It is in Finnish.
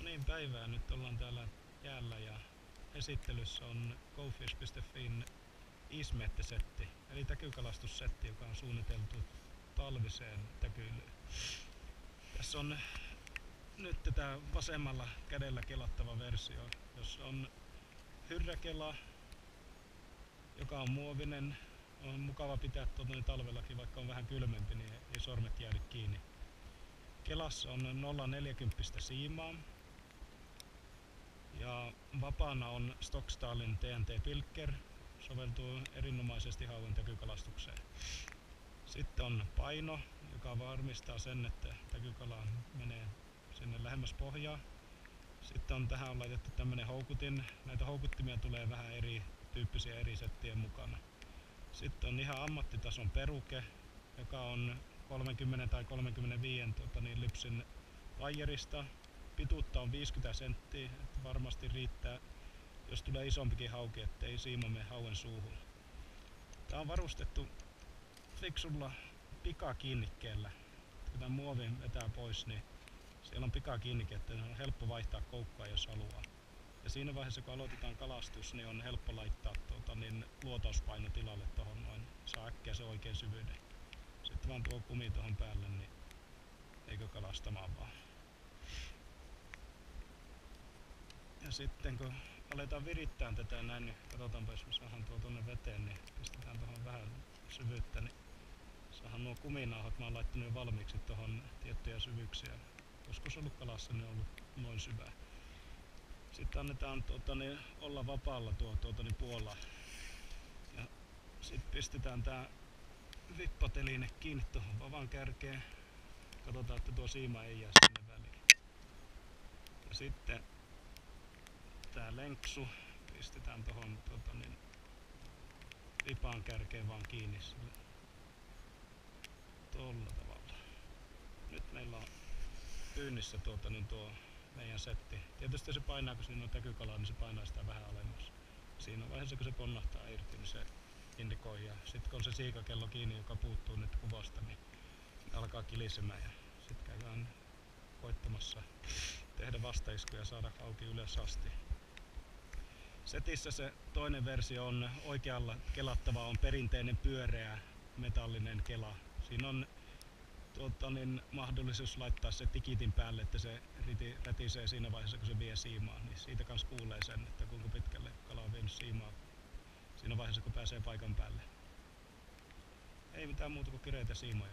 niin, päivää. Nyt ollaan täällä jäällä ja esittelyssä on GoFish.fin ismette-setti, eli täkykalastussetti, joka on suunniteltu talviseen täkyilyyn. Tässä on nyt tätä vasemmalla kädellä kelattava versio, jossa on hyrräkela, joka on muovinen. On mukava pitää talvellakin, vaikka on vähän kylmempi, niin ei sormet jäädy kiinni. Kelassa on 0,40 siimaa ja vapaana on Stockstaalin TNT Pilker, soveltuu erinomaisesti hauen täkykalastukseen. Sitten on paino, joka varmistaa sen, että täkykala menee sinne lähemmäs pohjaa. Sitten on tähän on laitettu tämmönen houkutin. Näitä houkuttimia tulee vähän erityyppisiä eri settien mukana. Sitten on ihan ammattitason peruke, joka on 30 tai 35 lypsin vaijerista. Pituutta on 50 senttiä, että varmasti riittää, jos tulee isompikin hauki, ettei siima mene hauen suuhun. Tää on varustettu fiksulla pikakiinnikkeellä. Kun tämän muovin vetää pois, niin siellä on pikakiinnike, että on helppo vaihtaa koukkua, jos haluaa. Ja siinä vaiheessa, kun aloitetaan kalastus, niin on helppo laittaa luotauspaino tilalle tohon noin. Saa äkkiä se oikein syvyyden. Sitten vaan tuo kumi tuohon päälle, niin eikö kalastamaan vaan. Ja sitten kun aletaan virittää tätä näin, niin katsotaanpa, jos me saadaan tuo tonne veteen, niin pistetään tuohon vähän syvyyttä, niin saadaan nuo kuminauhat. Mä oon laittanut jo valmiiksi tuohon tiettyjä syvyyksiä. Joskus ollut kalassa, niin on ollut noin syvää. Sitten annetaan olla vapaalla puolella. Ja sitten pistetään tää vippoteline kiinni tuohon vavan kärkeen. Katsotaan, että tuo siima ei jää sinne väliin. Ja sitten tää lenksu pistetään tuohon vipan kärkeen vaan kiinni sille. Tolla tavalla. Nyt meillä on pyynnissä tuo meidän setti. Tietysti se painaa, kun siinä on täkykalaa, niin se painaa sitä vähän alemmas. Siinä vaiheessa, kun se ponnahtaa irti, niin se indikoi. Ja sitten kun on se siikakello kiinni, joka puuttuu nyt kuvasta, niin alkaa kilisemään. Ja sitten käydään koittamassa tehdä vastaiskuja ja saada auki ylös asti. Setissä se toinen versio on oikealla kelattava, on perinteinen pyöreä metallinen kela. Siinä on mahdollisuus laittaa se tikitin päälle, että se rätisee siinä vaiheessa, kun se vie siimaa. Niin siitä kans kuulee sen, että kuinka pitkälle kala on vienyt siimaa siinä vaiheessa, kun pääsee paikan päälle. Ei mitään muuta kuin kireitä siimoja.